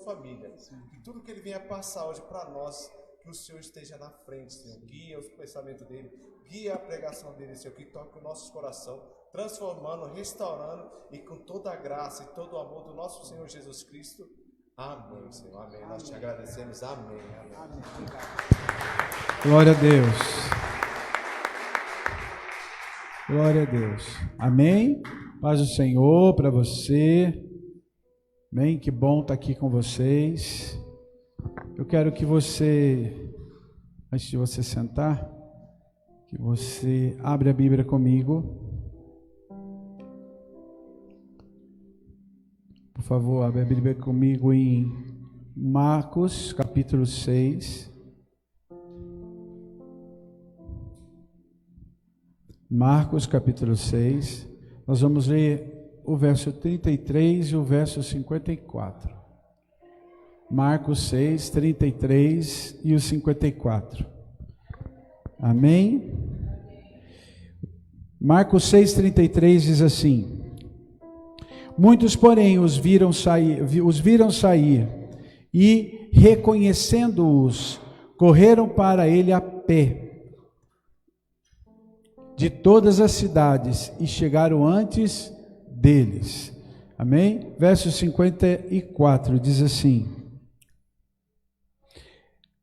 família. Que tudo que ele venha passar hoje para nós, que o Senhor esteja na frente, Senhor. Guia os pensamentos dele, guia a pregação dele, Senhor, que toque o nosso coração, transformando, restaurando e com toda a graça e todo o amor do nosso Senhor Jesus Cristo. Amém, Senhor. Amém. Nós te agradecemos. Amém. Amém. Glória a Deus. Glória a Deus. Amém. Paz do Senhor para você. Amém. Que bom estar aqui com vocês. Eu quero que você, antes de você sentar, que você abra a Bíblia comigo. Por favor, abra a Bíblia comigo em Marcos, capítulo 6. Marcos, capítulo 6. Nós vamos ler o verso 33 e o verso 54. Marcos 6, 33 e o 54. Amém? Marcos 6, 33 diz assim: muitos, porém, os viram sair e, reconhecendo-os, correram para ele a pé de todas as cidades e chegaram antes deles. Amém? Verso 54 diz assim: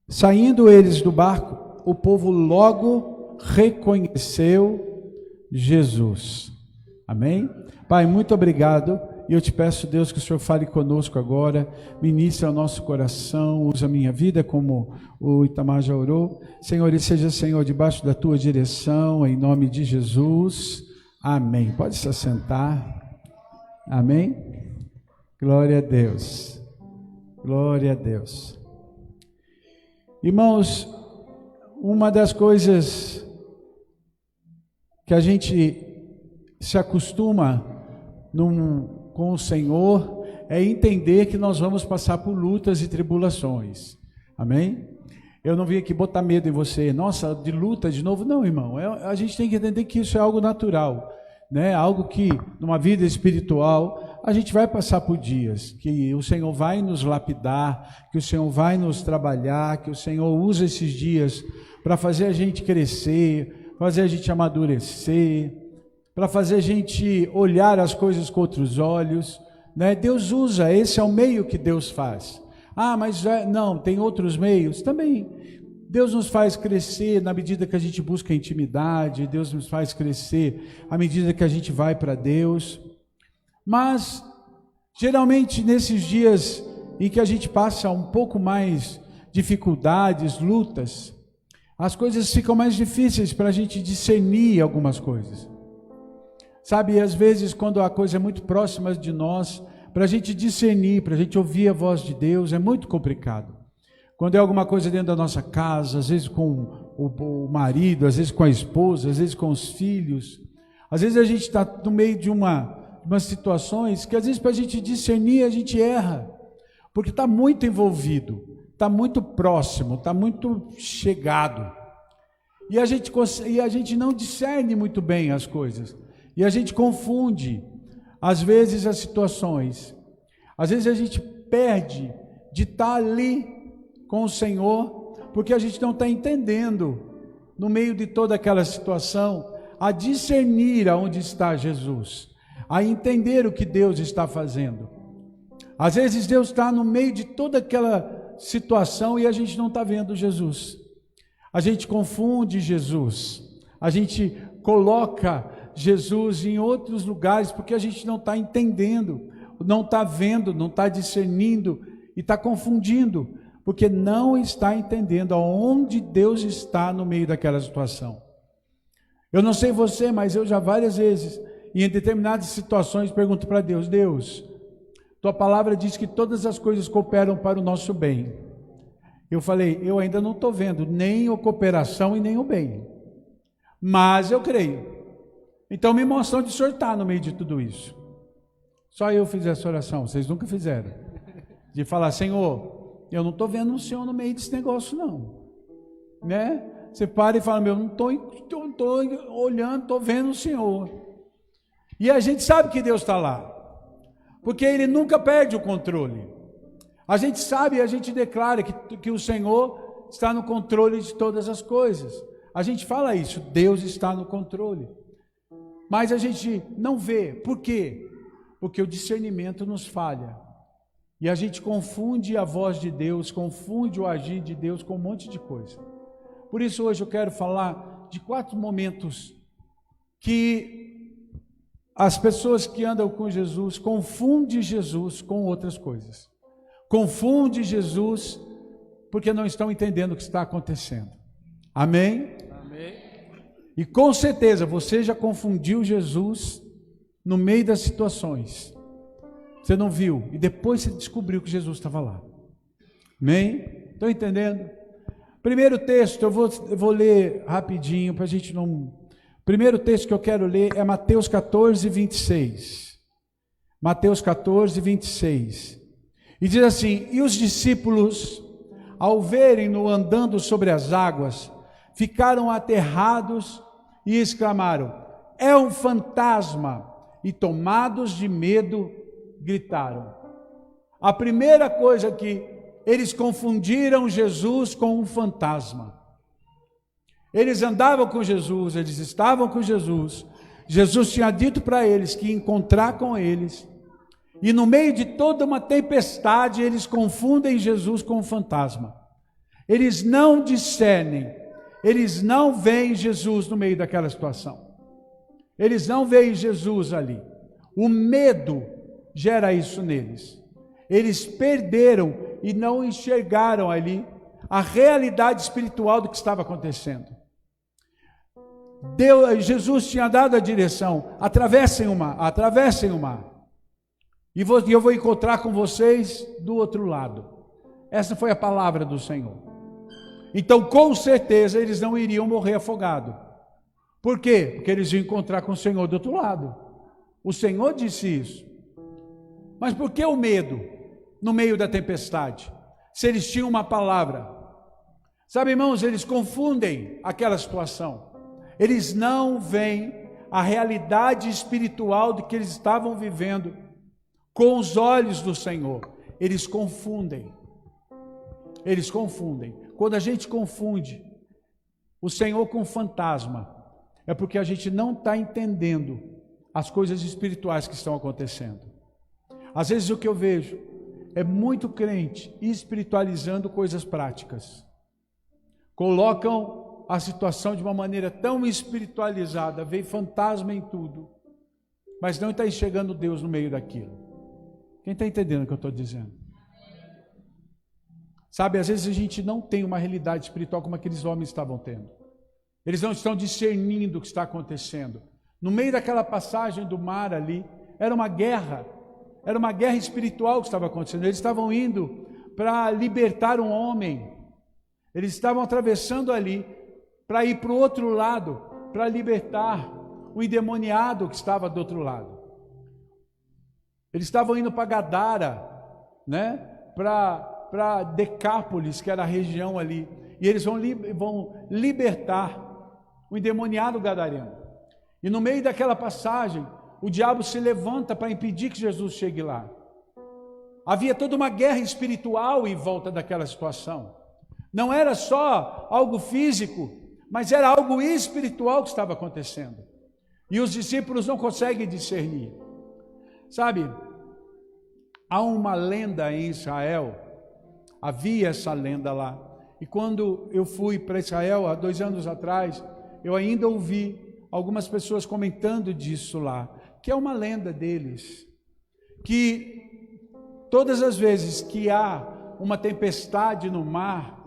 saindo eles do barco, o povo logo reconheceu Jesus. Amém? Pai, muito obrigado. E eu te peço, Deus, que o Senhor fale conosco agora, ministre ao nosso coração, use a minha vida como o Itamar já orou. Senhor, e seja, Senhor, debaixo da tua direção, em nome de Jesus. Amém. Pode se assentar. Amém? Glória a Deus. Glória a Deus. Irmãos, uma das coisas que a gente se acostuma com o Senhor é entender que nós vamos passar por lutas e tribulações. Amém? Eu não vim aqui botar medo em você. Nossa, de luta de novo? Não, irmão. A gente tem que entender que isso é algo natural, né? Algo que, numa vida espiritual, a gente vai passar por dias, que o Senhor vai nos lapidar, que o Senhor vai nos trabalhar, que o Senhor usa esses dias para fazer a gente crescer, fazer a gente amadurecer, para fazer a gente olhar as coisas com outros olhos, né? Deus usa, esse é o meio que Deus faz. Ah, mas não, tem outros meios? Também. Deus nos faz crescer na medida que a gente busca intimidade, Deus nos faz crescer à medida que a gente vai para Deus. Mas, geralmente, nesses dias em que a gente passa um pouco mais dificuldades, lutas, as coisas ficam mais difíceis para a gente discernir algumas coisas. Sabe, às vezes, quando a coisa é muito próxima de nós, para a gente discernir, para a gente ouvir a voz de Deus, é muito complicado. Quando é alguma coisa dentro da nossa casa, às vezes com o marido, às vezes com a esposa, às vezes com os filhos, às vezes a gente está no meio de umas situações que às vezes para a gente discernir a gente erra, porque está muito envolvido, está muito próximo, está muito chegado, e a gente não discerne muito bem as coisas, e a gente confunde às vezes as situações, às vezes a gente perde de estar ali com o Senhor, porque a gente não está entendendo, no meio de toda aquela situação, a discernir aonde está Jesus, a entender o que Deus está fazendo. Às vezes Deus está no meio de toda aquela situação e a gente não está vendo Jesus. A gente confunde Jesus, a gente coloca Jesus em outros lugares porque a gente não está entendendo, não está vendo, não está discernindo e está confundindo, porque não está entendendo aonde Deus está no meio daquela situação. Eu não sei você, mas eu já várias vezes, em determinadas situações, pergunto para Deus: Deus, tua palavra diz que todas as coisas cooperam para o nosso bem. Eu falei, eu ainda não estou vendo nem a cooperação e nem o bem, mas eu creio. Então me mostra onde o Senhor está no meio de tudo isso. Só eu fiz essa oração, vocês nunca fizeram. De falar, Senhor, eu não estou vendo o Senhor no meio desse negócio não. Né? Você para e fala, não estou olhando, estou vendo o Senhor. E a gente sabe que Deus está lá. Porque Ele nunca perde o controle. A gente sabe e a gente declara que o Senhor está no controle de todas as coisas. A gente fala isso, Deus está no controle. Mas a gente não vê. Por quê? Porque o discernimento nos falha. E a gente confunde a voz de Deus, confunde o agir de Deus com um monte de coisa. Por isso hoje eu quero falar de 4 momentos que as pessoas que andam com Jesus confundem Jesus com outras coisas. Confundem Jesus porque não estão entendendo o que está acontecendo. Amém? Amém. E com certeza você já confundiu Jesus no meio das situações. Você não viu e depois você descobriu que Jesus estava lá. Amém? Estão entendendo? Primeiro texto, eu vou ler rapidinho para a gente não... Primeiro texto que eu quero ler é Mateus 14, 26. Mateus 14, 26. E diz assim: e os discípulos, ao verem-no andando sobre as águas, ficaram aterrados e exclamaram: é um fantasma! E tomados de medo, gritaram. A primeira coisa que eles confundiram Jesus com um fantasma. Eles andavam com Jesus, eles estavam com Jesus. Jesus tinha dito para eles que ia encontrar com eles. E no meio de toda uma tempestade, eles confundem Jesus com um fantasma. Eles não discernem, eles não veem Jesus no meio daquela situação. Eles não veem Jesus ali. O medo gera isso neles. Eles perderam e não enxergaram ali a realidade espiritual do que estava acontecendo. Jesus tinha dado a direção: atravessem o mar, e eu vou encontrar com vocês do outro lado. Essa foi a palavra do Senhor. Então, com certeza, eles não iriam morrer afogados. Por quê? Porque eles iam encontrar com o Senhor do outro lado. O Senhor disse isso. Mas por que o medo no meio da tempestade? Se eles tinham uma palavra. Sabe, irmãos, eles confundem aquela situação. Eles não veem a realidade espiritual de que eles estavam vivendo com os olhos do Senhor. Eles confundem. Eles confundem. Quando a gente confunde o Senhor com o fantasma, é porque a gente não está entendendo as coisas espirituais que estão acontecendo. Às vezes o que eu vejo é muito crente espiritualizando coisas práticas. Colocam a situação de uma maneira tão espiritualizada, vê fantasma em tudo, mas não está enxergando Deus no meio daquilo. Quem está entendendo o que eu estou dizendo? Sabe, às vezes a gente não tem uma realidade espiritual como aqueles homens estavam tendo. Eles não estão discernindo o que está acontecendo. No meio daquela passagem do mar ali, era uma guerra espiritual que estava acontecendo. Eles estavam indo para libertar um homem. Eles estavam atravessando ali para ir para o outro lado, para libertar o endemoniado que estava do outro lado. Eles estavam indo para Gadara, né? Para Decápolis, que era a região ali. E eles vão libertar o endemoniado gadareno. E no meio daquela passagem, o diabo se levanta para impedir que Jesus chegue lá. Havia toda uma guerra espiritual em volta daquela situação. Não era só algo físico, mas era algo espiritual que estava acontecendo. E os discípulos não conseguem discernir. Sabe, há uma lenda em Israel, havia essa lenda lá. E quando eu fui para Israel, há 2 anos atrás, eu ainda ouvi algumas pessoas comentando disso lá, que é uma lenda deles, que todas as vezes que há uma tempestade no mar,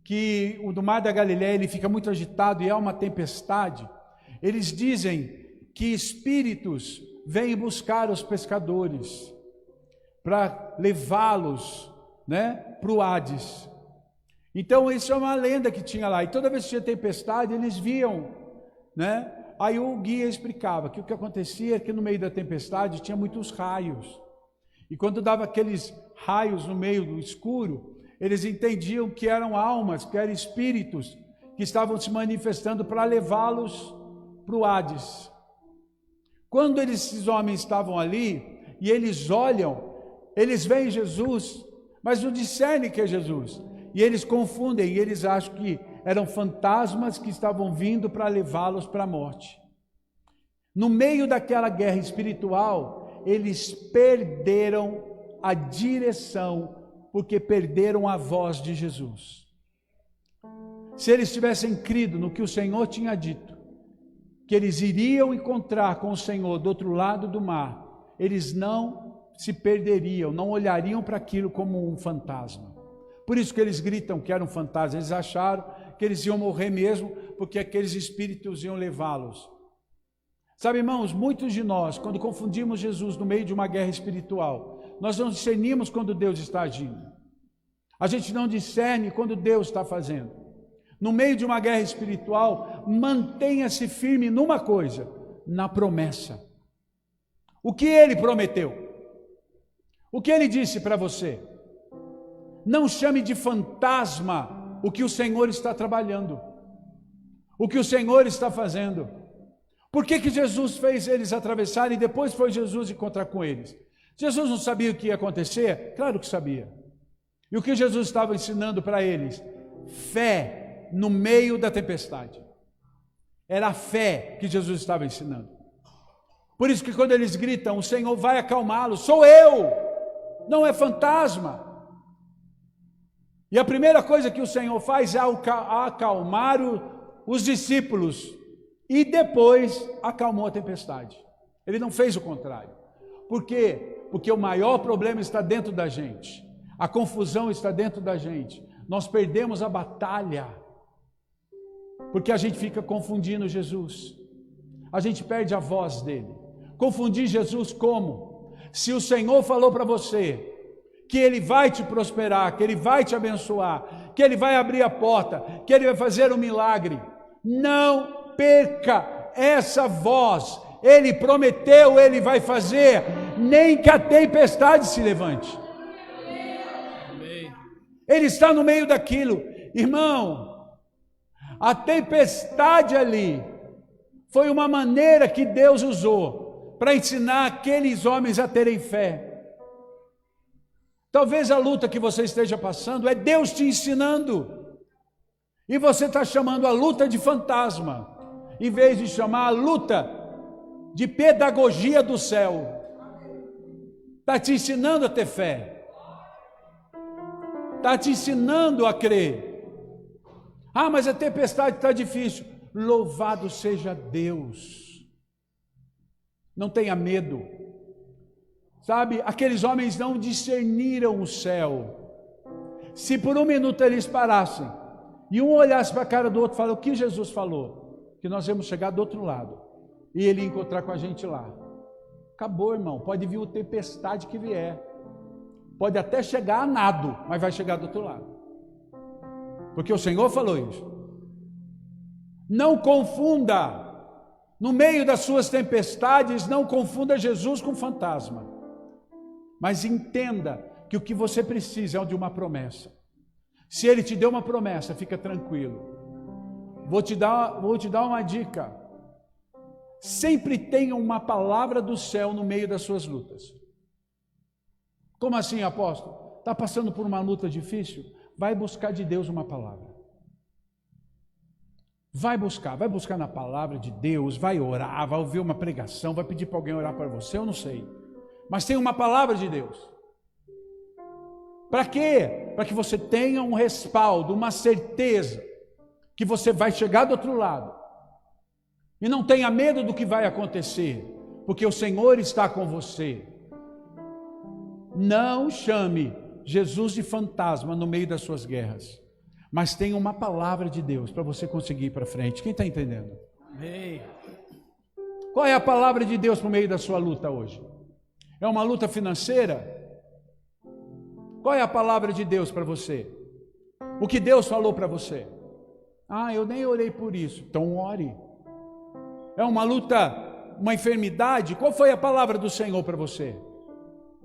que o do mar da Galileia ele fica muito agitado e há uma tempestade, eles dizem que espíritos vêm buscar os pescadores para levá-los, né, para o Hades. Então isso é uma lenda que tinha lá, e toda vez que tinha tempestade eles viam, né? Aí o guia explicava que o que acontecia é que no meio da tempestade tinha muitos raios, e quando dava aqueles raios no meio do escuro, eles entendiam que eram almas, que eram espíritos que estavam se manifestando para levá-los para o Hades. Quando esses homens estavam ali e eles olham, eles veem Jesus mas não discernem que é Jesus. E eles confundem, e eles acham que eram fantasmas que estavam vindo para levá-los para a morte. No meio daquela guerra espiritual, eles perderam a direção, porque perderam a voz de Jesus. Se eles tivessem crido no que o Senhor tinha dito, que eles iriam encontrar com o Senhor do outro lado do mar, eles não se perderiam, não olhariam para aquilo como um fantasma. Por isso que eles gritam que era um fantasma. Eles acharam que eles iam morrer mesmo, porque aqueles espíritos iam levá-los. Sabe, irmãos, muitos de nós, quando confundimos Jesus no meio de uma guerra espiritual, nós não discernimos quando Deus está agindo. A gente não discerne quando Deus está fazendo. No meio de uma guerra espiritual, mantenha-se firme numa coisa, na promessa. O que Ele prometeu? O que Ele disse para você? Não chame de fantasma o que o Senhor está trabalhando, o que o Senhor está fazendo. Por que Jesus fez eles atravessarem e depois foi Jesus encontrar com eles? Jesus não sabia o que ia acontecer? Claro que sabia. E o que Jesus estava ensinando para eles? Fé no meio da tempestade. Era a fé que Jesus estava ensinando. Por isso que quando eles gritam, o Senhor vai acalmá-los. Sou eu, não é fantasma. E a primeira coisa que o Senhor faz é acalmar os discípulos. E depois acalmou a tempestade. Ele não fez o contrário. Por quê? Porque o maior problema está dentro da gente. A confusão está dentro da gente. Nós perdemos a batalha. Porque a gente fica confundindo Jesus. A gente perde a voz dele. Confundir Jesus como? Se o Senhor falou para você que Ele vai te prosperar, que Ele vai te abençoar, que Ele vai abrir a porta, que Ele vai fazer um milagre, não perca essa voz. Ele prometeu, Ele vai fazer, nem que a tempestade se levante. Ele está no meio daquilo. Irmão, a tempestade ali foi uma maneira que Deus usou para ensinar aqueles homens a terem fé. Talvez a luta que você esteja passando é Deus te ensinando. E você está chamando a luta de fantasma, em vez de chamar a luta de pedagogia do céu. Está te ensinando a ter fé. Está te ensinando a crer. Ah, mas a tempestade está difícil. Louvado seja Deus. Não tenha medo. Sabe, aqueles homens não discerniram o céu. Se por um minuto eles parassem e um olhasse para a cara do outro e falasse: o que Jesus falou? Que nós vamos chegar do outro lado e Ele ia encontrar com a gente lá. Acabou, irmão. Pode vir a tempestade que vier. Pode até chegar a nado, mas vai chegar do outro lado. Porque o Senhor falou isso. Não confunda. No meio das suas tempestades, não confunda Jesus com fantasma. Mas entenda que o que você precisa é de uma promessa. Se Ele te deu uma promessa, fica tranquilo. Vou te dar uma dica. Sempre tenha uma palavra do céu no meio das suas lutas. Como assim, apóstolo? Está passando por uma luta difícil? Vai buscar de Deus uma palavra. Vai buscar na palavra de Deus, vai orar, vai ouvir uma pregação, vai pedir para alguém orar para você, eu não sei. Mas tem uma palavra de Deus. Para quê? Para que você tenha um respaldo, uma certeza que você vai chegar do outro lado. E não tenha medo do que vai acontecer, porque o Senhor está com você. Não chame Jesus de fantasma no meio das suas guerras, mas tenha uma palavra de Deus para você conseguir ir para frente. Quem está entendendo? Amém. Qual é a palavra de Deus no meio da sua luta hoje? É uma luta financeira? Qual é a palavra de Deus para você? O que Deus falou para você? Ah, eu nem orei por isso. Então ore. É uma luta, uma enfermidade? Qual foi a palavra do Senhor para você?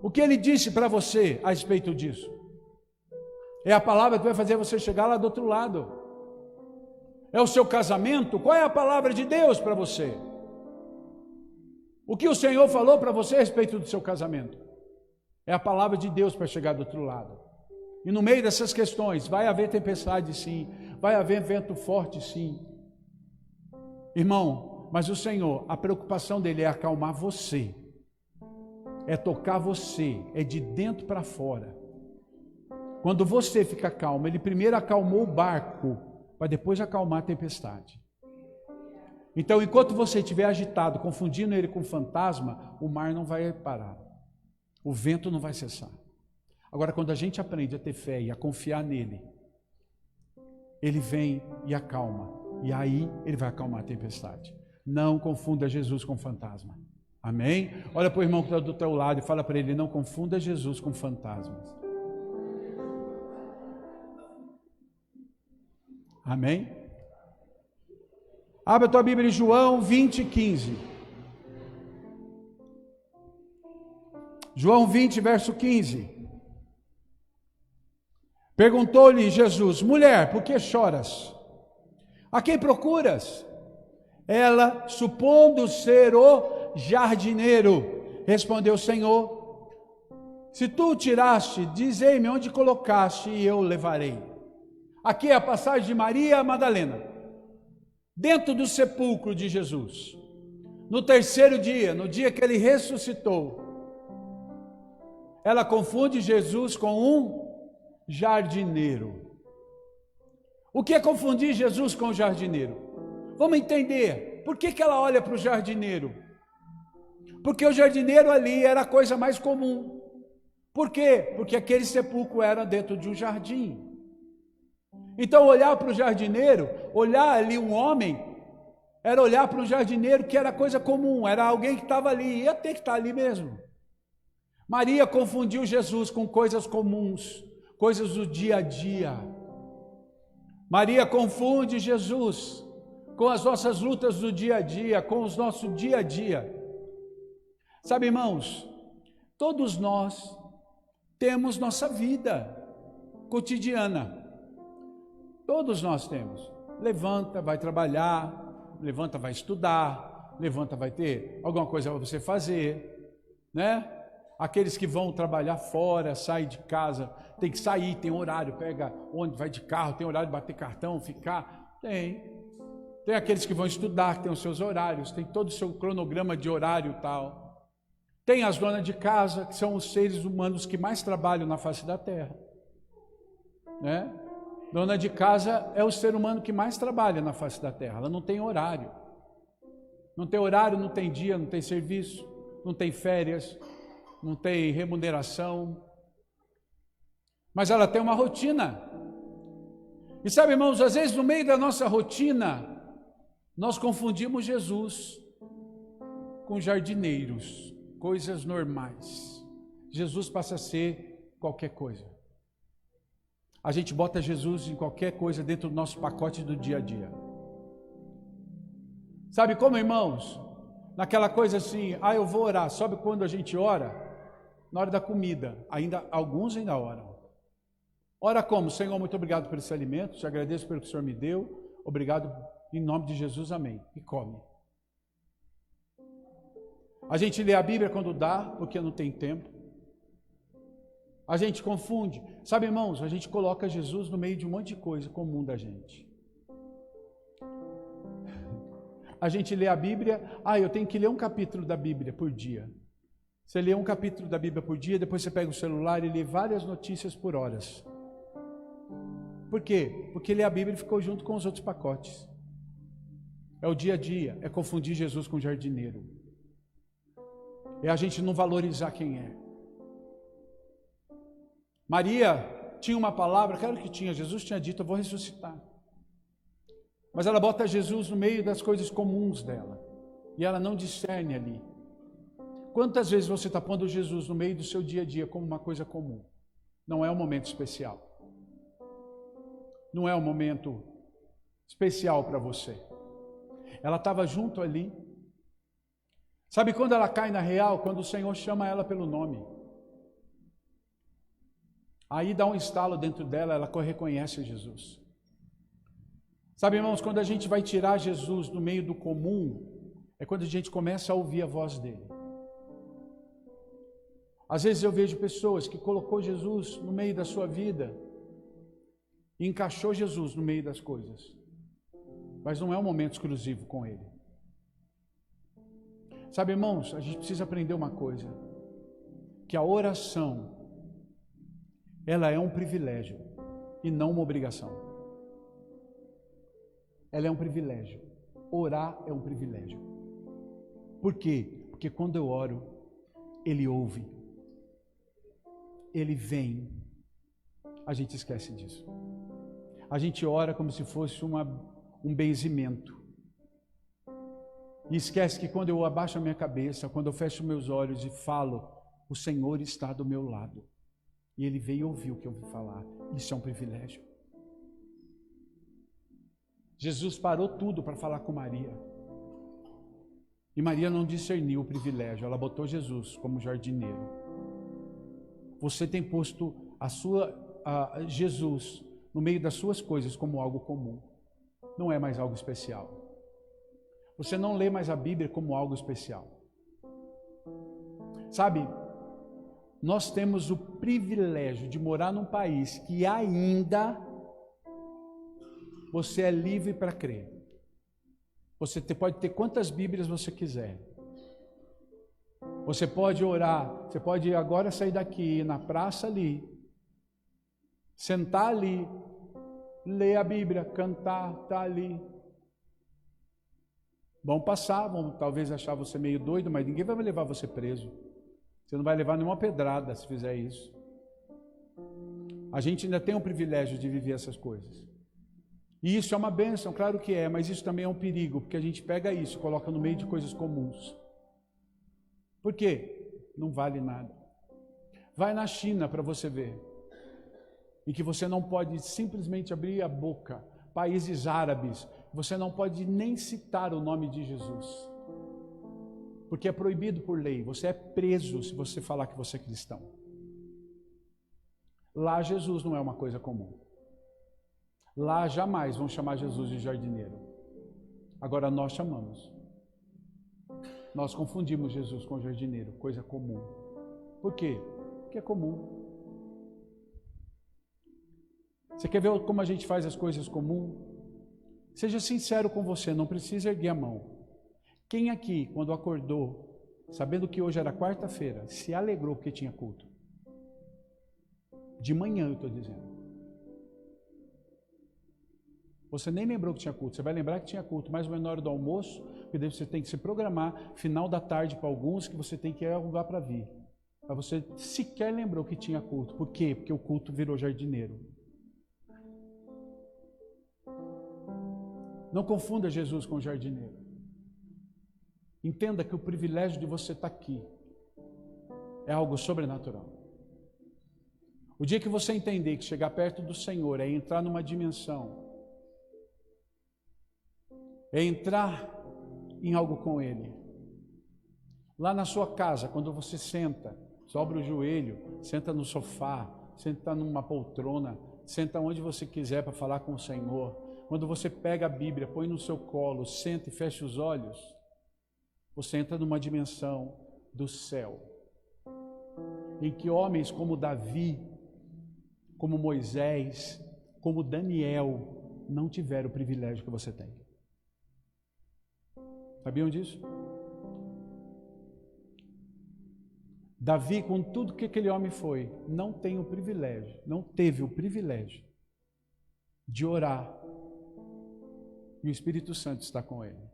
O que Ele disse para você a respeito disso? É a palavra que vai fazer você chegar lá do outro lado. É o seu casamento? Qual é a palavra de Deus para você? O que o Senhor falou para você a respeito do seu casamento? É a palavra de Deus para chegar do outro lado. E no meio dessas questões, vai haver tempestade sim, vai haver vento forte sim. Irmão, mas o Senhor, a preocupação dele é acalmar você, é tocar você, é de dentro para fora. Quando você fica calmo, ele primeiro acalmou o barco, para depois acalmar a tempestade. Então, enquanto você estiver agitado, confundindo ele com fantasma, o mar não vai parar, o vento não vai cessar. Agora, quando a gente aprende a ter fé e a confiar nele, ele vem e acalma, e aí ele vai acalmar a tempestade. Não confunda Jesus com fantasma. Amém? Olha para o irmão que está do teu lado e fala para ele, não confunda Jesus com fantasmas. Amém? Abra a tua Bíblia em João 20:15. João 20, verso 15. Perguntou-lhe Jesus, mulher, por que choras? A quem procuras? Ela, supondo ser o jardineiro, respondeu, Senhor, se tu o tiraste, dizei-me onde colocaste e eu o levarei. Aqui é a passagem de Maria Madalena, dentro do sepulcro de Jesus. No terceiro dia, no dia que ele ressuscitou, ela confunde Jesus com um jardineiro. O que é confundir Jesus com o jardineiro? Vamos entender, por que ela olha para o jardineiro? Porque o jardineiro ali era a coisa mais comum. Por quê? Porque aquele sepulcro era dentro de um jardim. Então olhar para o jardineiro, olhar ali um homem, era olhar para o jardineiro que era coisa comum, era alguém que estava ali, ia ter que estar ali mesmo. Maria confundiu Jesus com coisas comuns, coisas do dia a dia. Maria confunde Jesus com as nossas lutas do dia a dia, com os nossos dia a dia. Sabe, irmãos, todos nós temos nossa vida cotidiana. Todos nós temos. Levanta, vai trabalhar, levanta, vai estudar, levanta, vai ter alguma coisa para você fazer, né? Aqueles que vão trabalhar fora, saem de casa, tem que sair, tem horário, pega onde vai de carro, tem horário de bater cartão, ficar, tem. Tem aqueles que vão estudar, que tem os seus horários, tem todo o seu cronograma de horário e tal. Tem as donas de casa, que são os seres humanos que mais trabalham na face da terra, né? Dona de casa é o ser humano que mais trabalha na face da terra, ela não tem horário. Não tem horário, não tem dia, não tem serviço, não tem férias, não tem remuneração. Mas ela tem uma rotina. E sabe, irmãos, às vezes no meio da nossa rotina, nós confundimos Jesus com jardineiros, coisas normais. Jesus passa a ser qualquer coisa. A gente bota Jesus em qualquer coisa dentro do nosso pacote do dia a dia. Sabe como, irmãos? Naquela coisa assim, eu vou orar. Sabe quando a gente ora? Na hora da comida. Alguns ainda oram. Ora como? Senhor, muito obrigado por esse alimento. Te agradeço pelo que o Senhor me deu. Obrigado em nome de Jesus, amém. E come. A gente lê a Bíblia quando dá, porque não tem tempo. A gente confunde. Sabe, irmãos, a gente coloca Jesus no meio de um monte de coisa comum da gente. A gente lê a Bíblia, eu tenho que ler um capítulo da Bíblia por dia. Você lê um capítulo da Bíblia por dia, depois você pega o celular e lê várias notícias por horas. Por quê? Porque ler a Bíblia ficou junto com os outros pacotes. É o dia a dia, é confundir Jesus com o jardineiro. É a gente não valorizar quem é. Maria tinha uma palavra, claro que tinha, Jesus tinha dito, eu vou ressuscitar. Mas ela bota Jesus no meio das coisas comuns dela. E ela não discerne ali. Quantas vezes você está pondo Jesus no meio do seu dia a dia como uma coisa comum? Não é um momento especial. Não é um momento especial para você. Ela estava junto ali. Sabe quando ela cai na real? Quando o Senhor chama ela pelo nome. Aí dá um estalo dentro dela, ela reconhece Jesus. Sabe, irmãos, quando a gente vai tirar Jesus do meio do comum, é quando a gente começa a ouvir a voz dele. Às vezes eu vejo pessoas que colocou Jesus no meio da sua vida, e encaixou Jesus no meio das coisas, mas não é um momento exclusivo com Ele. Sabe, irmãos, a gente precisa aprender uma coisa, que a oração, ela é um privilégio e não uma obrigação. Ela é um privilégio. Orar é um privilégio. Por quê? Porque quando eu oro, Ele ouve, Ele vem. A gente esquece disso. A gente ora como se fosse um benzimento. E esquece que quando eu abaixo a minha cabeça, quando eu fecho meus olhos e falo, o Senhor está do meu lado. E Ele veio ouvir o que eu vou falar. Isso é um privilégio. Jesus parou tudo para falar com Maria. E Maria não discerniu o privilégio. Ela botou Jesus como jardineiro. Você tem posto Jesus no meio das suas coisas como algo comum. Não é mais algo especial. Você não lê mais a Bíblia como algo especial. Sabe, nós temos o privilégio de morar num país que ainda você é livre para crer. Você pode ter quantas Bíblias você quiser. Você pode orar, você pode agora sair daqui, na praça ali, sentar ali, ler a Bíblia, cantar, tá ali. Vão passar, vão talvez achar você meio doido, mas ninguém vai levar você preso. Você não vai levar nenhuma pedrada se fizer isso. A gente ainda tem o privilégio de viver essas coisas. E isso é uma bênção, claro que é, mas isso também é um perigo, porque a gente pega isso e coloca no meio de coisas comuns. Por quê? Não vale nada. Vai na China para você ver. E que você não pode simplesmente abrir a boca. Países árabes, você não pode nem citar o nome de Jesus. Porque é proibido por lei. Você é preso se você falar que você é cristão. Lá Jesus não é uma coisa comum. Lá jamais vão chamar Jesus de jardineiro. Agora nós chamamos. Nós confundimos Jesus com jardineiro, coisa comum. Por quê? Porque é comum. Você quer ver como a gente faz as coisas comuns? Seja sincero com você, não precisa erguer a mão. Quem aqui, quando acordou, sabendo que hoje era quarta-feira, se alegrou porque tinha culto? De manhã eu estou dizendo. Você nem lembrou que tinha culto, você vai lembrar que tinha culto, mais ou menos na hora do almoço, porque daí você tem que se programar, final da tarde para alguns, que você tem que ir a lugar para vir. Mas você sequer lembrou que tinha culto. Por quê? Porque o culto virou jardineiro. Não confunda Jesus com o jardineiro. Entenda que o privilégio de você estar aqui é algo sobrenatural. O dia que você entender que chegar perto do Senhor é entrar numa dimensão, é entrar em algo com Ele. Lá na sua casa, quando você senta, dobra o joelho, senta no sofá, senta numa poltrona, senta onde você quiser para falar com o Senhor. Quando você pega a Bíblia, põe no seu colo, senta e fecha os olhos, você entra numa dimensão do céu, em que homens como Davi, como Moisés, como Daniel, não tiveram o privilégio que você tem. Sabiam disso? Davi, com tudo que aquele homem foi, não tem o privilégio, não teve o privilégio de orar e o Espírito Santo está com ele.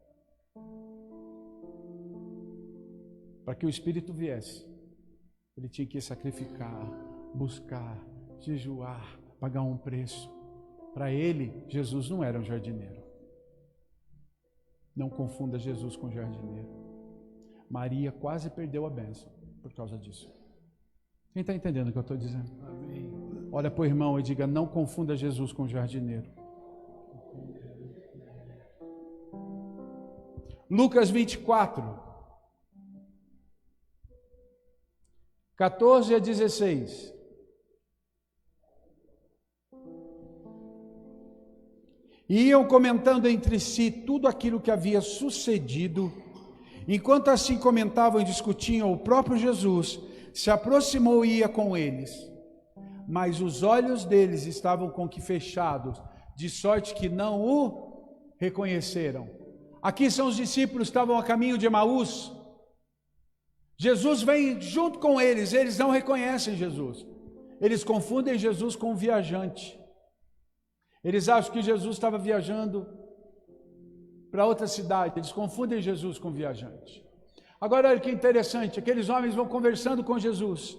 Para que o Espírito viesse, ele tinha que sacrificar, buscar, jejuar, pagar um preço. Para ele, Jesus não era um jardineiro. Não confunda Jesus com jardineiro. Maria quase perdeu a bênção por causa disso. Quem está entendendo o que eu estou dizendo? Amém. Olha para o irmão e diga, não confunda Jesus com jardineiro. Lucas 24, 14 a 16. E iam comentando entre si tudo aquilo que havia sucedido. Enquanto assim comentavam e discutiam, o próprio Jesus se aproximou e ia com eles, mas os olhos deles estavam com que fechados, de sorte que não o reconheceram. Aqui são os discípulos que estavam a caminho de Emaús. Jesus vem junto com eles, eles não reconhecem Jesus. Eles confundem Jesus com um viajante. Eles acham que Jesus estava viajando para outra cidade, eles confundem Jesus com viajante. Agora olha que interessante, aqueles homens vão conversando com Jesus,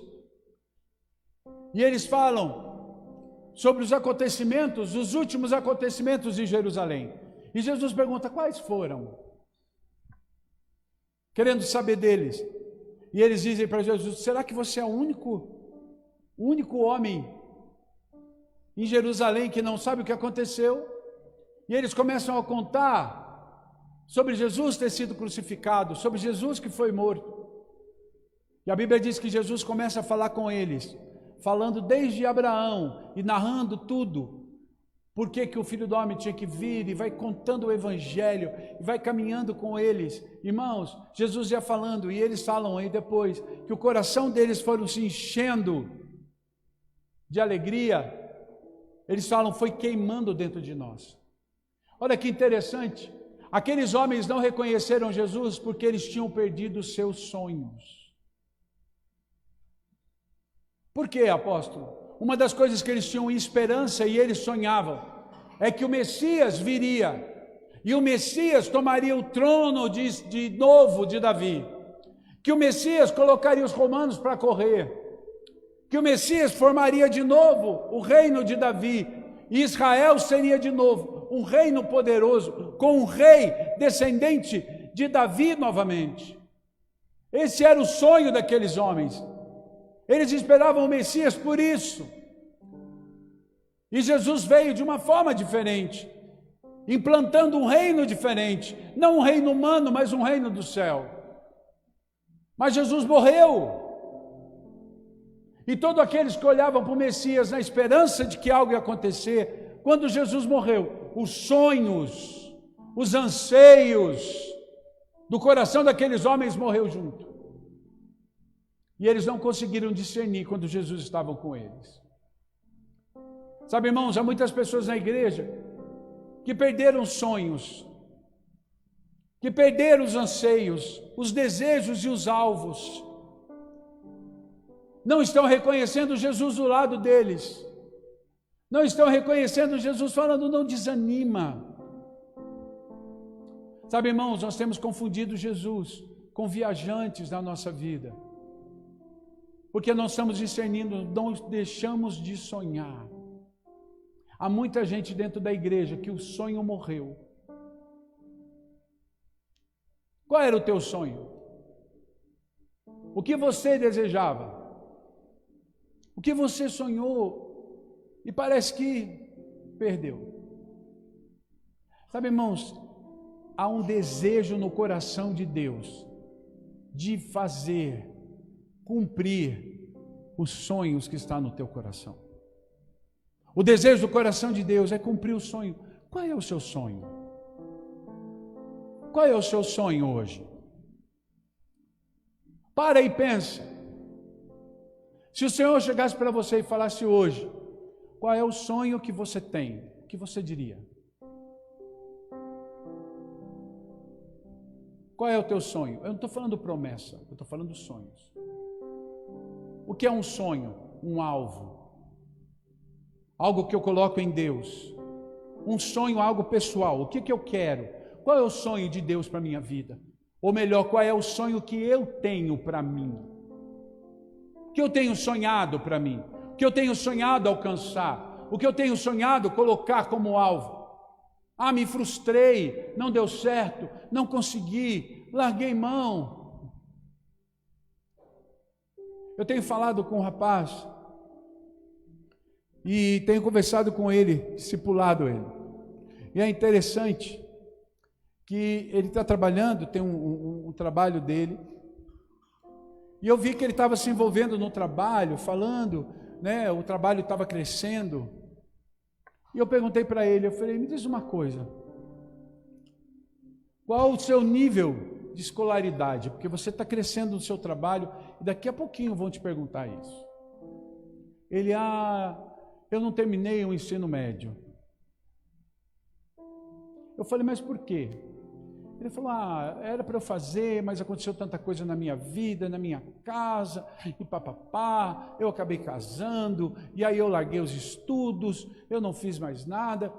e eles falam sobre os acontecimentos, os últimos acontecimentos de Jerusalém, e Jesus pergunta, quais foram? Querendo saber deles, e eles dizem para Jesus, será que você é o único homem em Jerusalém que não sabe o que aconteceu? E eles começam a contar sobre Jesus ter sido crucificado, sobre Jesus que foi morto. E a Bíblia diz que Jesus começa a falar com eles, falando desde Abraão e narrando tudo, por que o Filho do Homem tinha que vir, e vai contando o Evangelho, e vai caminhando com eles. Irmãos, Jesus ia falando, e eles falam aí depois, que o coração deles foram se enchendo de alegria. Eles falam, foi queimando dentro de nós. Olha que interessante, aqueles homens não reconheceram Jesus porque eles tinham perdido os seus sonhos. Por quê, apóstolo? Uma das coisas que eles tinham esperança e eles sonhavam é que o Messias viria e o Messias tomaria o trono de novo de Davi, que o Messias colocaria os romanos para correr, que o Messias formaria de novo o reino de Davi e Israel seria de novo um reino poderoso, com um rei descendente de Davi novamente. Esse era o sonho daqueles homens. Eles esperavam o Messias por isso. E Jesus veio de uma forma diferente, implantando um reino diferente, não um reino humano, mas um reino do céu. Mas Jesus morreu. E todos aqueles que olhavam para o Messias na esperança de que algo ia acontecer, quando Jesus morreu, os sonhos, os anseios do coração daqueles homens morreu junto. E eles não conseguiram discernir quando Jesus estava com eles. Sabe, irmãos, há muitas pessoas na igreja que perderam sonhos, que perderam os anseios, os desejos e os alvos. Não estão reconhecendo Jesus do lado deles. Não estão reconhecendo Jesus falando, não desanima. Sabe, irmãos, nós temos confundido Jesus com viajantes na nossa vida. Porque não estamos discernindo, não deixamos de sonhar. Há muita gente dentro da igreja que o sonho morreu. Qual era o teu sonho? O que você desejava? O que você sonhou e parece que perdeu? Sabe, irmãos, há um desejo no coração de Deus de fazer, cumprir os sonhos que estão no teu coração. O desejo do coração de Deus é cumprir o sonho. Qual é o seu sonho? Qual é o seu sonho hoje? Para e pensa. Se o Senhor chegasse para você e falasse hoje, qual é o sonho que você tem? O que você diria? Qual é o teu sonho? Eu não estou falando promessa, eu estou falando sonhos. O que é um sonho? Um alvo. Algo que eu coloco em Deus. Um sonho, algo pessoal. O que eu quero? Qual é o sonho de Deus para a minha vida? Ou melhor, qual é o sonho que eu tenho para mim? O que eu tenho sonhado para mim? O que eu tenho sonhado alcançar? O que eu tenho sonhado colocar como alvo? Ah, me frustrei, não deu certo, não consegui, larguei mão. Eu tenho falado com um rapaz e tenho conversado com ele, discipulado ele. E é interessante que ele está trabalhando, tem um trabalho dele, e eu vi que ele estava se envolvendo no trabalho, falando, né, o trabalho estava crescendo. E eu perguntei para ele, eu falei, me diz uma coisa, qual o seu nível de escolaridade? Porque você está crescendo no seu trabalho e daqui a pouquinho vão te perguntar isso. Ele, eu não terminei o ensino médio. Eu falei, mas por quê? Ele falou, era para eu fazer, mas aconteceu tanta coisa na minha vida, na minha casa, e papapá, eu acabei casando, e aí eu larguei os estudos, eu não fiz mais nada,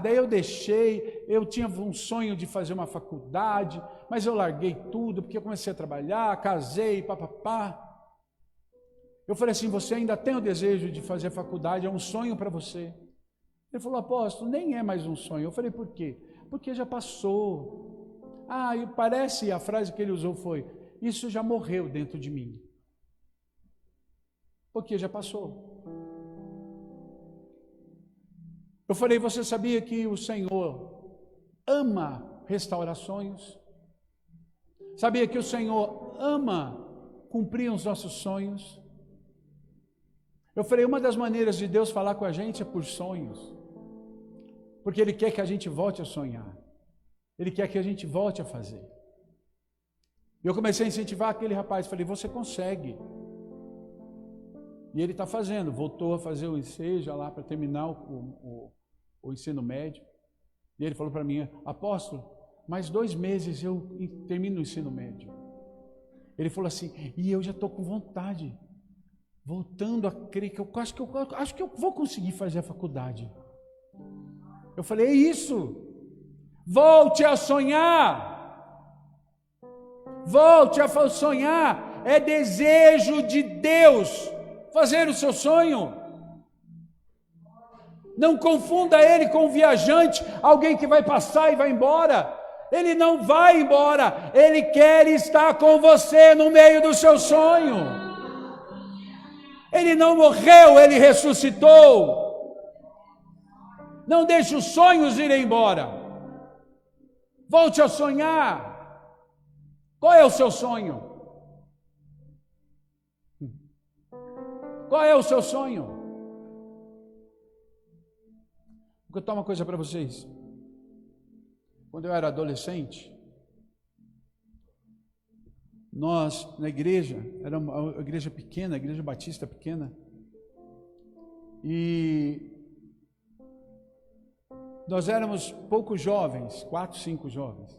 daí eu deixei, eu tinha um sonho de fazer uma faculdade, mas eu larguei tudo, porque eu comecei a trabalhar, casei, papapá. Eu falei assim, você ainda tem o desejo de fazer faculdade, é um sonho para você? Ele falou, apóstolo, nem é mais um sonho. Eu falei, por quê? Porque já passou. E parece, a frase que ele usou foi, isso já morreu dentro de mim. Porque já passou. Eu falei, você sabia que o Senhor ama restaurar sonhos? Sabia que o Senhor ama cumprir os nossos sonhos? Eu falei, uma das maneiras de Deus falar com a gente é por sonhos. Porque Ele quer que a gente volte a sonhar. Ele quer que a gente volte a fazer. Eu comecei a incentivar aquele rapaz, falei, você consegue. E ele está fazendo, voltou a fazer o ensejo lá para terminar o ensino médio. E ele falou para mim, apóstolo, mais 2 meses eu termino o ensino médio. Ele falou assim, e eu já estou com vontade, voltando a crer que eu acho que eu vou conseguir fazer a faculdade. Eu falei, é isso. Volte a sonhar. Volte a sonhar. É desejo de Deus fazer o seu sonho. Não confunda Ele com um viajante, alguém que vai passar e vai embora. Ele não vai embora. Ele quer estar com você no meio do seu sonho. Ele não morreu, Ele ressuscitou. Não deixe os sonhos irem embora. Volte a sonhar. Qual é o seu sonho? Qual é o seu sonho? Vou contar uma coisa para vocês. Quando eu era adolescente, nós na igreja, era uma igreja pequena, a igreja batista pequena, e nós éramos poucos jovens, 4, 5 jovens.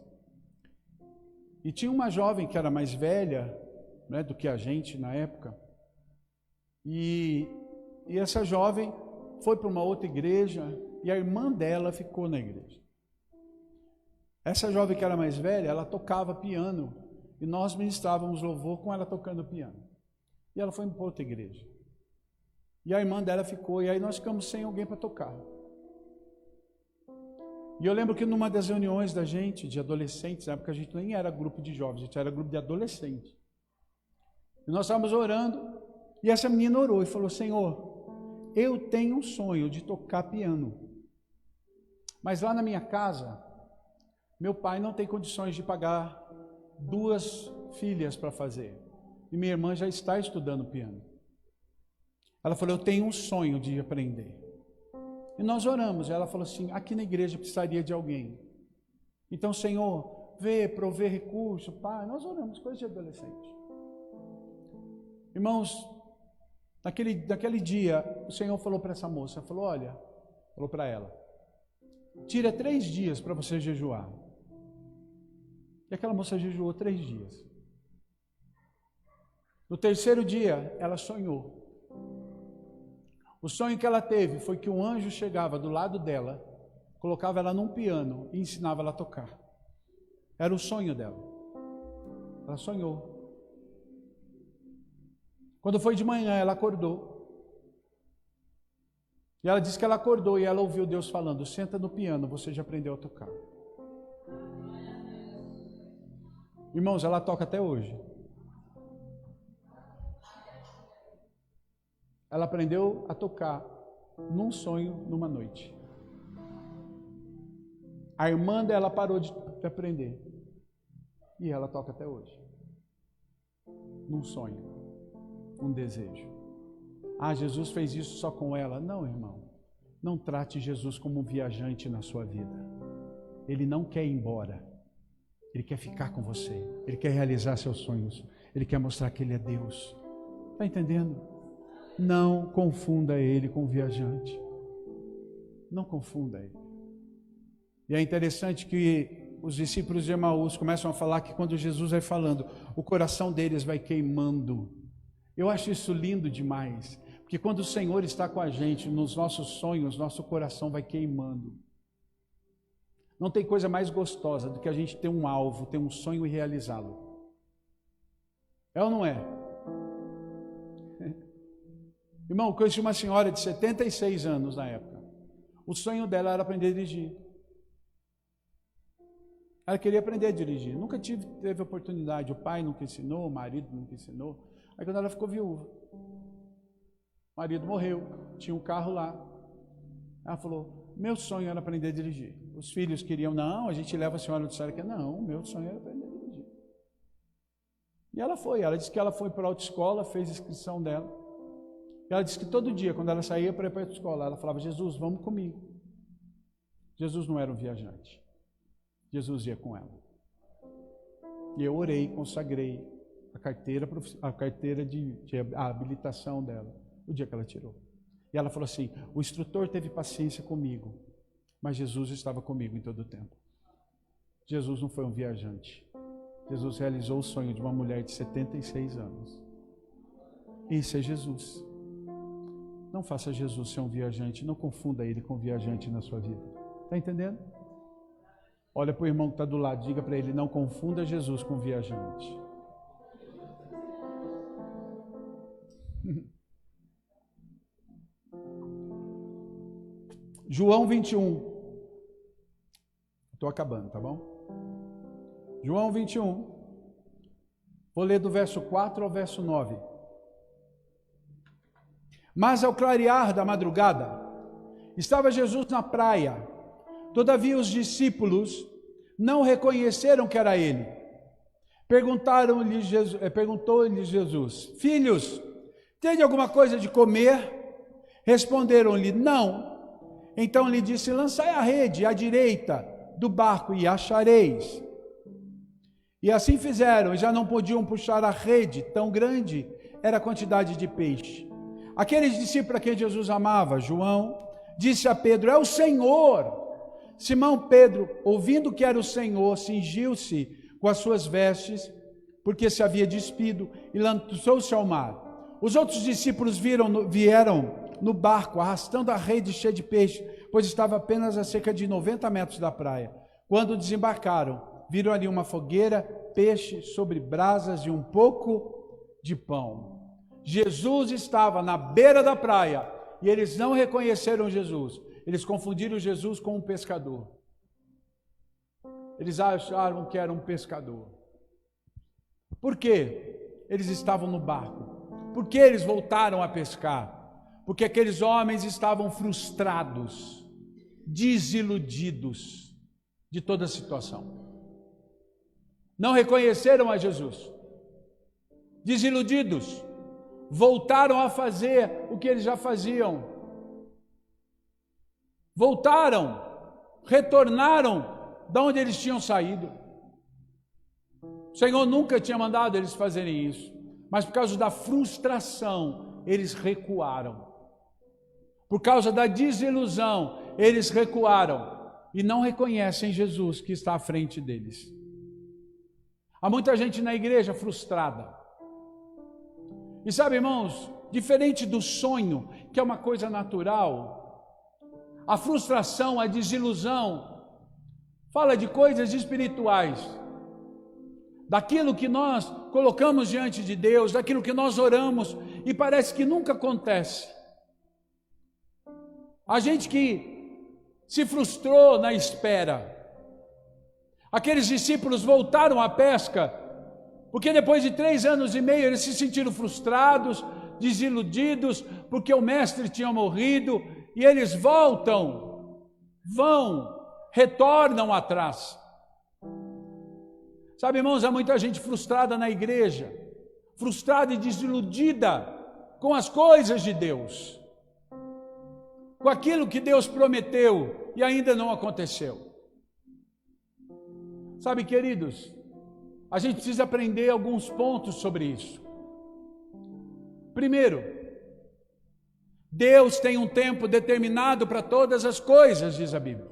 E tinha uma jovem que era mais velha, né, do que a gente na época. E essa jovem foi para uma outra igreja e a irmã dela ficou na igreja. Essa jovem que era mais velha, ela tocava piano e nós ministrávamos louvor com ela tocando piano. E ela foi para outra igreja. E a irmã dela ficou, e aí nós ficamos sem alguém para tocar. E eu lembro que numa das reuniões da gente, de adolescentes, na época a gente nem era grupo de jovens, a gente era grupo de adolescentes. E nós estávamos orando, e essa menina orou e falou, Senhor, eu tenho um sonho de tocar piano. Mas lá na minha casa, meu pai não tem condições de pagar 2 filhas para fazer. E minha irmã já está estudando piano. Ela falou, eu tenho um sonho de aprender. E nós oramos, ela falou assim, aqui na igreja precisaria de alguém. Então, Senhor, prover recurso, Pai, nós oramos, coisa de adolescente. Irmãos, naquele dia, o Senhor falou para essa moça, falou para ela, tira 3 dias para você jejuar. E aquela moça jejuou 3 dias. No 3º dia, ela sonhou. O sonho que ela teve foi que um anjo chegava do lado dela, colocava ela num piano e ensinava ela a tocar. Era o sonho dela. Ela sonhou. Quando foi de manhã, ela acordou. E ela disse que ela acordou e ela ouviu Deus falando, senta no piano, você já aprendeu a tocar. Irmãos, ela toca até hoje. Ela aprendeu a tocar num sonho, numa noite. A irmã dela parou de aprender. E ela toca até hoje. Num sonho, um desejo. Jesus fez isso só com ela. Não, irmão. Não trate Jesus como um viajante na sua vida. Ele não quer ir embora. Ele quer ficar com você. Ele quer realizar seus sonhos. Ele quer mostrar que Ele é Deus. Está entendendo? Não confunda Ele com o viajante. Não confunda Ele. E é interessante que os discípulos de Emaús começam a falar que quando Jesus vai falando, o coração deles vai queimando. Eu acho isso lindo demais. Porque quando o Senhor está com a gente, nos nossos sonhos, nosso coração vai queimando. Não tem coisa mais gostosa do que a gente ter um alvo, ter um sonho e realizá-lo. É ou não é? Irmão, eu conheci uma senhora de 76 anos na época. O sonho dela era aprender a dirigir. Ela queria aprender a dirigir. Nunca teve oportunidade. O pai nunca ensinou, o marido nunca ensinou. Aí quando ela ficou viúva, o marido morreu, tinha um carro lá. Ela falou, meu sonho era aprender a dirigir. Os filhos queriam, não, a gente leva a senhora do céu. Não, meu sonho era aprender a dirigir. E ela foi, ela disse que ela foi para a autoescola, fez a inscrição dela. E ela disse que todo dia, quando ela saía para ir para a autoescola, ela falava, Jesus, vamos comigo. Jesus não era um viajante. Jesus ia com ela. E eu orei, consagrei a carteira de habilitação dela, o dia que ela tirou. E ela falou assim, o instrutor teve paciência comigo, mas Jesus estava comigo em todo o tempo. Jesus não foi um viajante. Jesus realizou o sonho de uma mulher de 76 anos. Isso é Jesus. Não faça Jesus ser um viajante, não confunda Ele com um viajante na sua vida. Está entendendo? Olha para o irmão que está do lado, diga para ele, não confunda Jesus com um viajante. João 21. Estou acabando, tá bom? João 21. Vou ler do verso 4 ao verso 9. Mas ao clarear da madrugada, estava Jesus na praia. Todavia os não reconheceram que era ele. Perguntou-lhe Jesus, filhos, tende alguma coisa de comer? Responderam-lhe, não. Então lhe disse, lançai a rede à direita do barco e achareis. E assim fizeram, e já não podiam puxar a rede, tão grande era a quantidade de peixe. Aqueles discípulos a quem Jesus amava, João, disse a Pedro, é o Senhor. Simão Pedro, ouvindo que era o Senhor, cingiu-se com as suas vestes, porque se havia despido, e lançou-se ao mar. Os outros discípulos vieram no barco, arrastando a rede cheia de peixe, pois estava apenas a cerca de 90 metros da praia. Quando desembarcaram, viram ali uma fogueira, peixe sobre brasas e um pouco de pão. Jesus estava na beira da praia, e eles não reconheceram Jesus. Eles confundiram Jesus com um pescador. Eles acharam que era um pescador. Por quê? Eles estavam no barco. Por que eles voltaram a pescar? Porque aqueles homens estavam frustrados, desiludidos de toda a situação. Não reconheceram a Jesus. Desiludidos, voltaram a fazer o que eles já faziam. Voltaram, retornaram de onde eles tinham saído. O Senhor nunca tinha mandado eles fazerem isso, mas por causa da frustração, eles recuaram. Por causa da desilusão, eles recuaram e não reconhecem Jesus que está à frente deles. Há muita gente na igreja frustrada. E sabe, irmãos, diferente do sonho, que é uma coisa natural, a frustração, a desilusão, fala de coisas espirituais, daquilo que nós colocamos diante de Deus, daquilo que nós oramos e parece que nunca acontece. A gente que se frustrou na espera. Aqueles discípulos voltaram à pesca, porque depois de 3 anos e meio eles se sentiram frustrados, desiludidos, porque o mestre tinha morrido, e eles retornam atrás. Sabe, irmãos, há muita gente frustrada na igreja, frustrada e desiludida com as coisas de Deus, com aquilo que Deus prometeu e ainda não aconteceu. Sabe, queridos, a gente precisa aprender alguns pontos sobre isso. Primeiro, Deus tem um tempo determinado para todas as coisas, diz a Bíblia.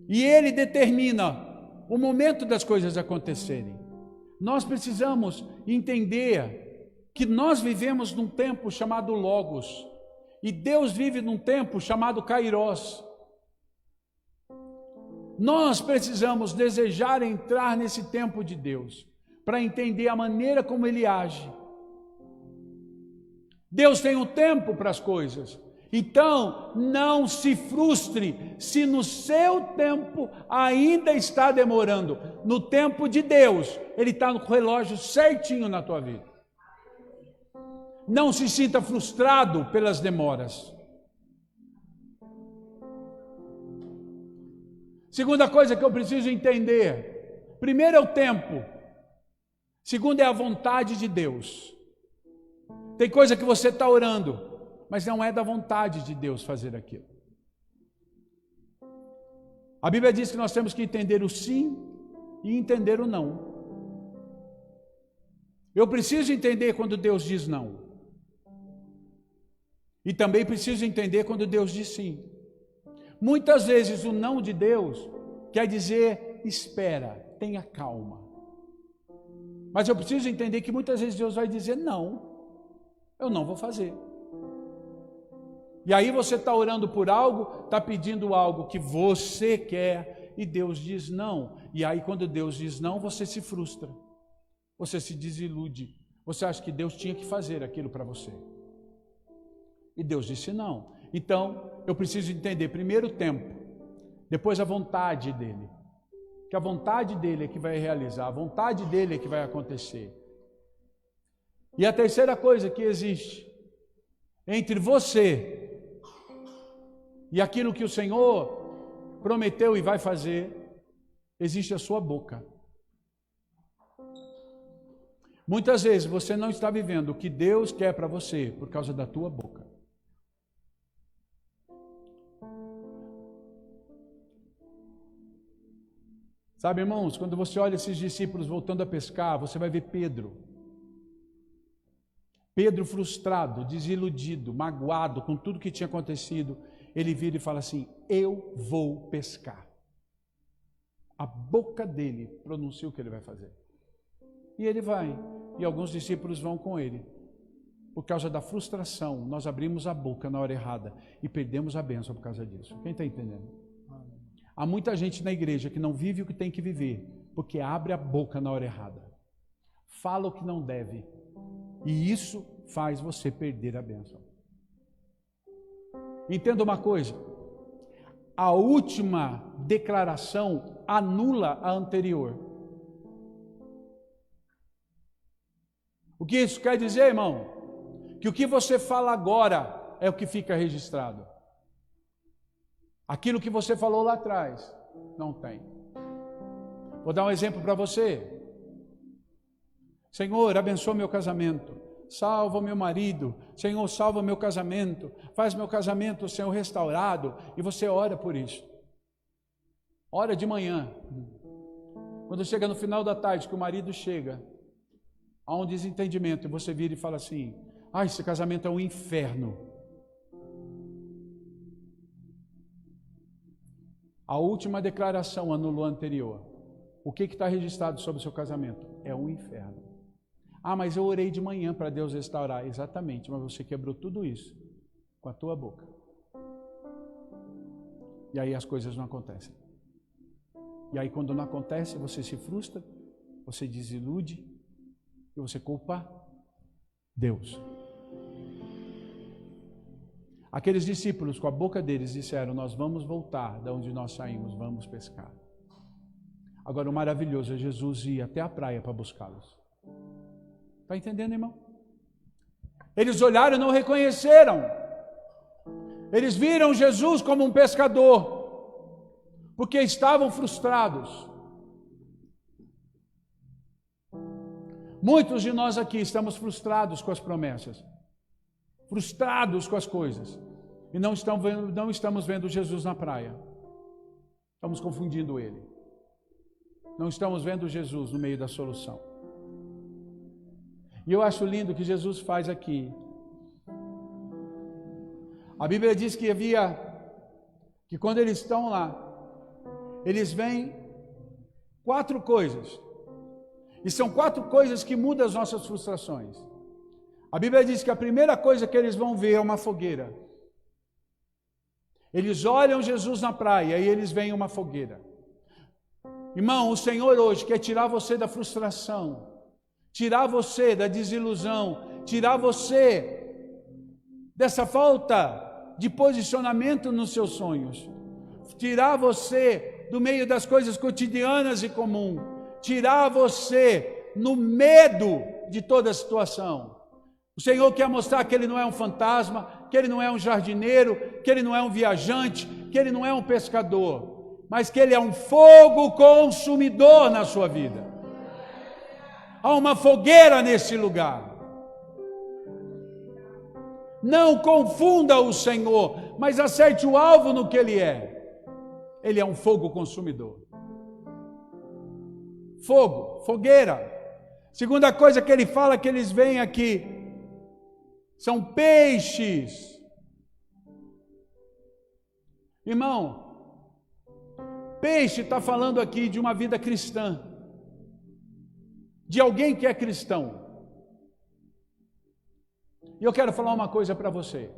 E Ele determina o momento das coisas acontecerem. Nós precisamos entender que nós vivemos num tempo chamado Logos, e Deus vive num tempo chamado Kairos. Nós precisamos desejar entrar nesse tempo de Deus, para entender a maneira como Ele age. Deus tem um tempo para as coisas. Então, não se frustre se no seu tempo ainda está demorando. No tempo de Deus, Ele está no relógio certinho na tua vida. Não se sinta frustrado pelas demoras. Segunda coisa que eu preciso entender. Primeiro é o tempo. Segundo é a vontade de Deus. Tem coisa que você está orando, mas não é da vontade de Deus fazer aquilo. A Bíblia diz que nós temos que entender o sim e entender o não. Eu preciso entender quando Deus diz não. E também preciso entender quando Deus diz sim. Muitas vezes o não de Deus quer dizer espera, tenha calma. Mas eu preciso entender que muitas vezes Deus vai dizer não, eu não vou fazer. E aí você está orando por algo, está pedindo algo que você quer e Deus diz não. E aí quando Deus diz não, você se frustra, você se desilude, você acha que Deus tinha que fazer aquilo para você. E Deus disse não. Então eu preciso entender primeiro o tempo, depois a vontade dEle. Que a vontade dEle é que vai realizar, a vontade dEle é que vai acontecer. E a terceira coisa que existe entre você e aquilo que o Senhor prometeu e vai fazer, existe a sua boca. Muitas vezes você não está vivendo o que Deus quer para você por causa da tua boca. Sabe, irmãos, quando você olha esses discípulos voltando a pescar, você vai ver Pedro. Pedro frustrado, desiludido, magoado com tudo que tinha acontecido, ele vira e fala assim: eu vou pescar. A boca dele pronuncia o que ele vai fazer. E ele vai, e alguns discípulos vão com ele. Por causa da frustração, nós abrimos a boca na hora errada e perdemos a bênção por causa disso. Quem está entendendo? Há muita gente na igreja que não vive o que tem que viver, porque abre a boca na hora errada. Fala o que não deve. E isso faz você perder a bênção. Entenda uma coisa. A última declaração anula a anterior. O que isso quer dizer, irmão? Que o que você fala agora é o que fica registrado. Aquilo que você falou lá atrás, não tem. Vou dar um exemplo para você. Senhor, abençoa meu casamento. Salva o meu marido. Senhor, salva meu casamento. Faz meu casamento, Senhor, restaurado. E você ora por isso. Ora de manhã. Quando chega no final da tarde, que o marido chega, há um desentendimento, e você vira e fala assim: esse casamento é um inferno. A última declaração anulou a anterior. O que está registrado sobre o seu casamento? É um inferno. Mas eu orei de manhã para Deus restaurar. Exatamente, mas você quebrou tudo isso com a tua boca. E aí as coisas não acontecem. E aí quando não acontece, você se frustra, você desilude e você culpa Deus. Aqueles discípulos, com a boca deles, disseram: nós vamos voltar de onde nós saímos, vamos pescar. Agora o maravilhoso é Jesus ir até a praia para buscá-los. Está entendendo, irmão? Eles olharam e não reconheceram. Eles viram Jesus como um pescador, porque estavam frustrados. Muitos de nós aqui estamos frustrados com as promessas, frustrados com as coisas, e não estamos vendo Jesus na praia. Estamos confundindo Ele. não estamos vendo Jesus no meio da solução. E eu acho lindo o que Jesus faz aqui. A Bíblia diz que quando eles estão lá, eles veem 4 coisas. E são 4 coisas que mudam as nossas frustrações. A Bíblia diz que a primeira coisa que eles vão ver é uma fogueira. Eles olham Jesus na praia e eles veem uma fogueira. Irmão, o Senhor hoje quer tirar você da frustração, tirar você da desilusão, tirar você dessa falta de posicionamento nos seus sonhos, tirar você do meio das coisas cotidianas e comuns, tirar você no medo de toda a situação. O Senhor quer mostrar que Ele não é um fantasma, que Ele não é um jardineiro, que Ele não é um viajante, que Ele não é um pescador, mas que Ele é um fogo consumidor na sua vida. Há uma fogueira nesse lugar. Não confunda o Senhor, mas acerte o alvo no que Ele é. Ele é um fogo consumidor. Fogo, fogueira. Segunda coisa que Ele fala que eles veem aqui são peixes. Irmão, peixe está falando aqui de uma vida cristã, de alguém que é cristão. E eu quero falar uma coisa para você.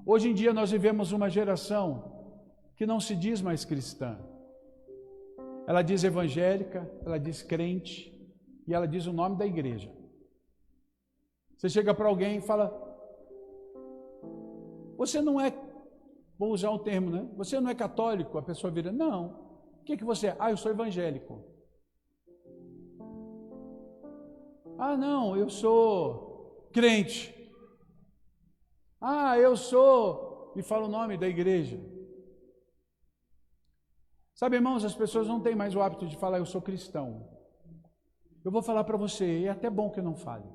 Hoje em dia nós vivemos uma geração que não se diz mais cristã. Ela diz evangélica, ela diz crente e ela diz o nome da igreja. Você chega para alguém e fala: você não é, vou usar um termo, né? Você não é católico? A pessoa vira: não. O que você é? Ah, eu sou evangélico. Ah, não, eu sou crente. Ah, eu sou... Me fala o nome da igreja. Sabe, irmãos, as pessoas não têm mais o hábito de falar: eu sou cristão. Eu vou falar para você, é até bom que eu não fale.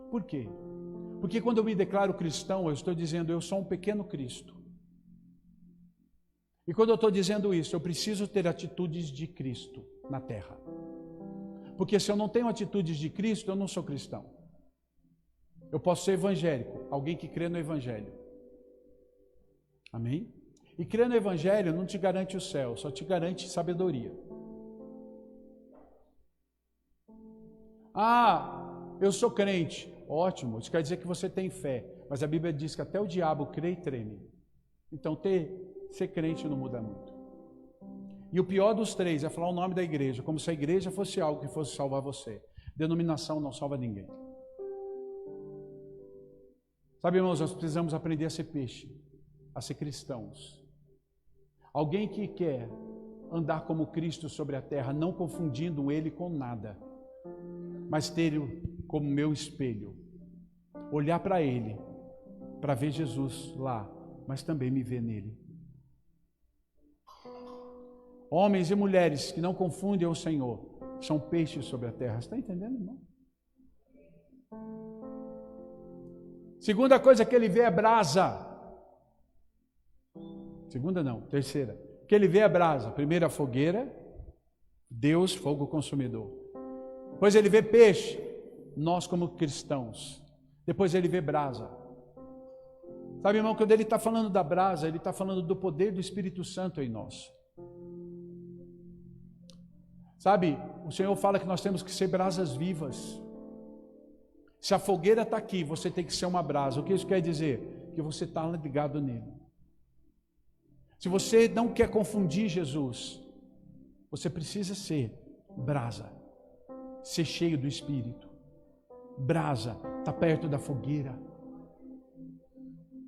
Por quê? Porque quando eu me declaro cristão, eu estou dizendo: eu sou um pequeno Cristo. E quando eu estou dizendo isso, eu preciso ter atitudes de Cristo na terra. Porque se eu não tenho atitudes de Cristo, eu não sou cristão. Eu posso ser evangélico, alguém que crê no Evangelho. Amém? E crer no Evangelho não te garante o céu, só te garante sabedoria. Ah, eu sou crente. Ótimo, isso quer dizer que você tem fé. Mas a Bíblia diz que até o diabo crê e treme. Então ser crente não muda muito. E o pior dos 3 é falar o nome da igreja, como se a igreja fosse algo que fosse salvar você. Denominação não salva ninguém. Sabe, irmãos, nós precisamos aprender a ser peixe, a ser cristãos. Alguém que quer andar como Cristo sobre a terra, não confundindo Ele com nada, mas ter-o como meu espelho. Olhar para Ele, para ver Jesus lá, mas também me ver nele. Homens e mulheres que não confundem o Senhor, são peixes sobre a terra. Você está entendendo, irmão? Segunda coisa que ele vê é brasa. Segunda não, terceira. Que ele vê é brasa. Primeira, fogueira. Deus, fogo consumidor. Depois ele vê peixe. Nós como cristãos. Depois ele vê brasa. Sabe, irmão, quando ele está falando da brasa, ele está falando do poder do Espírito Santo em nós. Sabe, o Senhor fala que nós temos que ser brasas vivas. Se a fogueira está aqui, você tem que ser uma brasa. O que isso quer dizer? Que você está ligado nele. Se você não quer confundir Jesus, você precisa ser brasa. Ser cheio do Espírito. Brasa, está perto da fogueira.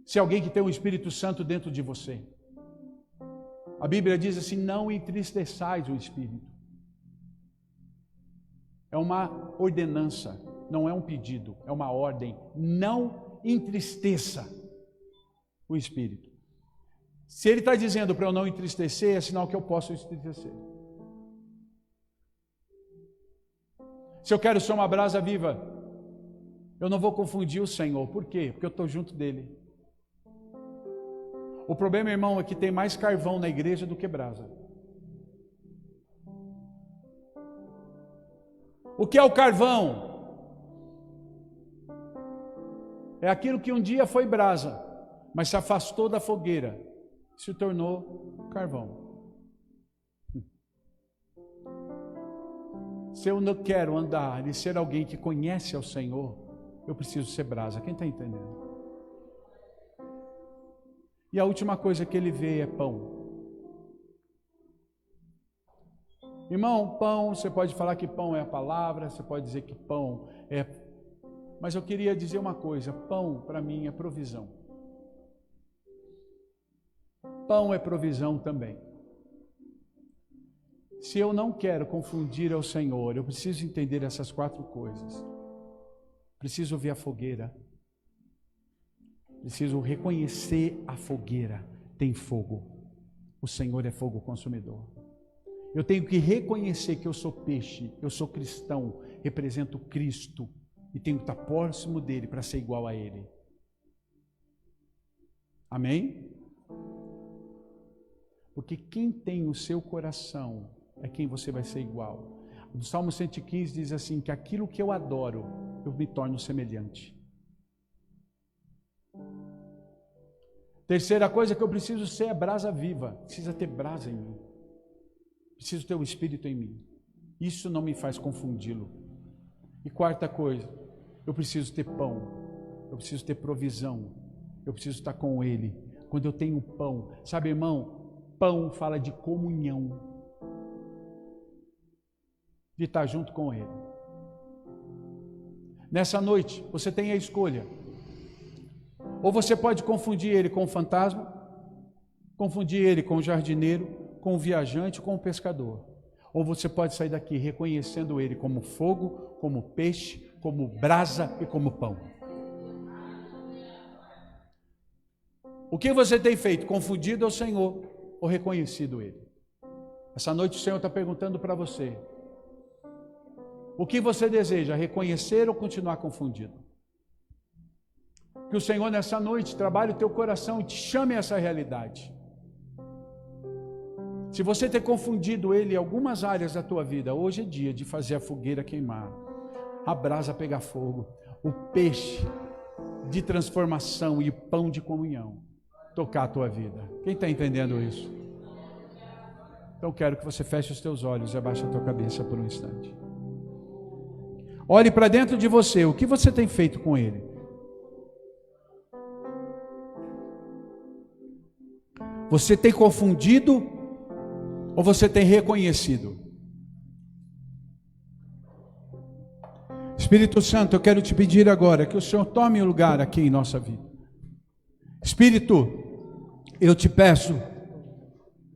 Se alguém que tem o Espírito Santo dentro de você. A Bíblia diz assim: não entristeçais o Espírito. É uma ordenança, não é um pedido, é uma ordem. Não entristeça o Espírito. Se ele está dizendo para eu não entristecer, é sinal que eu posso entristecer. Se eu quero ser uma brasa viva, eu não vou confundir o Senhor. Por quê? Porque eu estou junto dele. O problema, irmão, é que tem mais carvão na igreja do que brasa. O que é o carvão? É aquilo que um dia foi brasa, mas se afastou da fogueira, se tornou carvão. Se eu não quero andar e ser alguém que conhece ao Senhor, eu preciso ser brasa. Quem está entendendo? E a última coisa que ele vê é pão. Irmão, pão, você pode falar que pão é a palavra, você pode dizer que pão é... Mas eu queria dizer uma coisa, pão para mim é provisão. Pão é provisão também. Se eu não quero confundir ao Senhor, eu preciso entender essas 4 coisas. Preciso ver a fogueira. Preciso reconhecer a fogueira. Tem fogo. O Senhor é fogo consumidor. Eu tenho que reconhecer que eu sou peixe, eu sou cristão, represento Cristo e tenho que estar próximo dele para ser igual a ele. Amém? Porque quem tem o seu coração é quem você vai ser igual. O Salmo 115 diz assim, que aquilo que eu adoro, eu me torno semelhante. Terceira coisa que eu preciso ser é brasa viva. Precisa ter brasa em mim. Preciso ter o Espírito em mim. Isso não me faz confundi-lo. E quarta coisa, eu preciso ter pão. Eu preciso ter provisão. Eu preciso estar com Ele. Quando eu tenho pão, sabe, irmão, pão fala de comunhão. De estar junto com Ele. Nessa noite, você tem a escolha. Ou você pode confundir Ele com o fantasma, confundir Ele com o jardineiro, com o viajante, com o pescador. Ou você pode sair daqui reconhecendo Ele como fogo, como peixe, como brasa e como pão. O que você tem feito? Confundido ao Senhor ou reconhecido Ele? Essa noite o Senhor está perguntando para você. O que você deseja? Reconhecer ou continuar confundido? Que o Senhor nessa noite trabalhe o teu coração e te chame a essa realidade. Se você ter confundido Ele em algumas áreas da tua vida, hoje é dia de fazer a fogueira queimar, a brasa pegar fogo, o peixe de transformação e o pão de comunhão tocar a tua vida. Quem está entendendo isso? Então quero que você feche os teus olhos e abaixe a tua cabeça por um instante. Olhe para dentro de você, o que você tem feito com Ele? Você tem confundido ou você tem reconhecido? Espírito Santo, eu quero te pedir agora que o Senhor tome o lugar aqui em nossa vida. Espírito, eu te peço,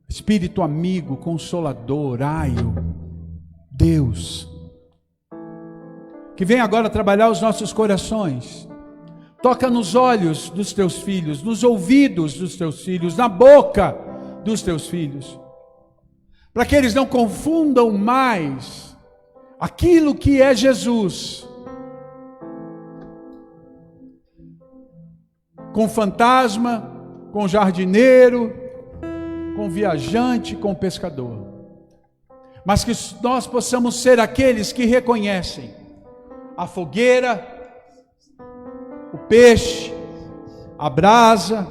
Espírito amigo, consolador, aio, Deus, que vem agora trabalhar os nossos corações. Toca nos olhos dos teus filhos, nos ouvidos dos teus filhos, na boca dos teus filhos, para que eles não confundam mais aquilo que é Jesus com fantasma, com jardineiro, com viajante, com pescador, mas que nós possamos ser aqueles que reconhecem a fogueira, o peixe, a brasa,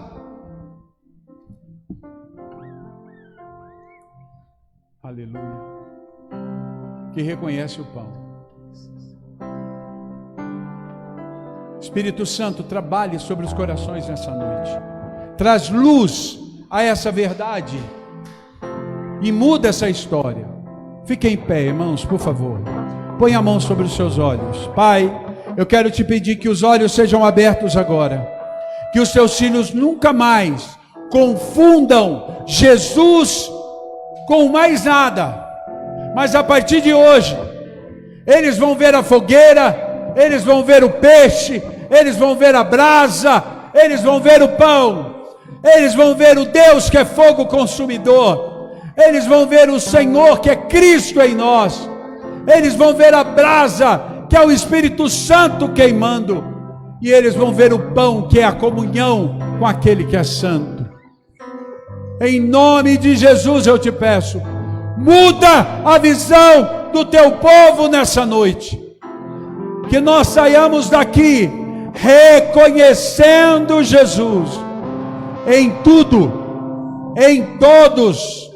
aleluia, que reconhece o pão. Espírito Santo, trabalhe sobre os corações nessa noite, traz luz a essa verdade e muda essa história. Fiquem em pé, irmãos, por favor, põe a mão sobre os seus olhos. Pai, eu quero te pedir que os olhos sejam abertos agora, que os teus filhos nunca mais confundam Jesus com mais nada, mas a partir de hoje, eles vão ver a fogueira, eles vão ver o peixe, eles vão ver a brasa, eles vão ver o pão, eles vão ver o Deus que é fogo consumidor, eles vão ver o Senhor que é Cristo em nós, eles vão ver a brasa, que é o Espírito Santo queimando, e eles vão ver o pão, que é a comunhão com aquele que é santo. Em nome de Jesus eu te peço, muda a visão do teu povo nessa noite. Que nós saiamos daqui reconhecendo Jesus em tudo, em todos,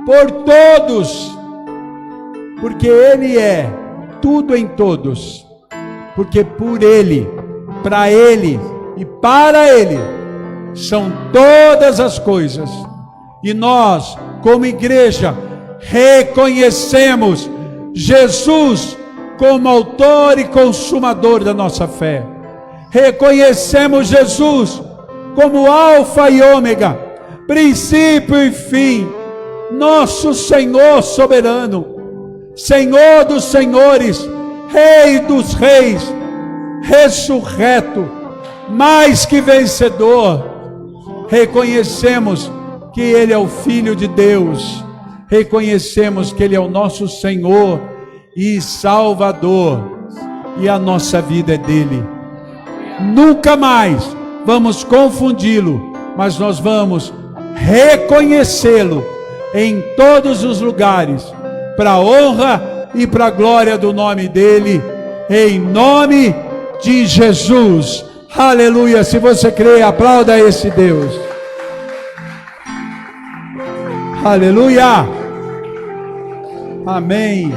por todos, porque Ele é tudo em todos, porque por Ele, para Ele e para Ele são todas as coisas. E nós, como igreja, reconhecemos Jesus como autor e consumador da nossa fé. Reconhecemos Jesus como alfa e ômega, princípio e fim, nosso Senhor soberano, Senhor dos senhores, Rei dos reis, ressurreto, mais que vencedor. Reconhecemos que Ele é o Filho de Deus, reconhecemos que Ele é o nosso Senhor e Salvador, e a nossa vida é dele. Nunca mais vamos confundi-lo, mas nós vamos reconhecê-lo em todos os lugares, para a honra e para a glória do nome dele, em nome de Jesus. Aleluia. Se você crê, aplauda esse Deus. Aleluia. Amém.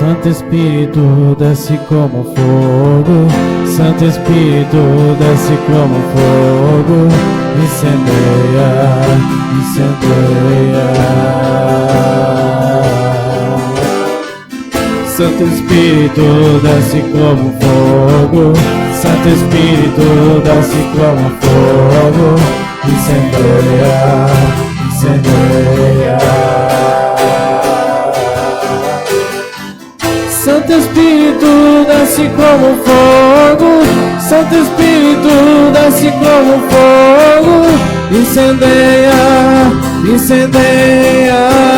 Santo Espírito, desce como fogo. Santo Espírito, desce como fogo. Incendeia, incendeia. Santo Espírito, desce como fogo. Santo Espírito, desce como fogo. Incendeia, incendeia. Santo Espírito, desce como fogo. Santo Espírito, desce como fogo. Incendeia, incendeia.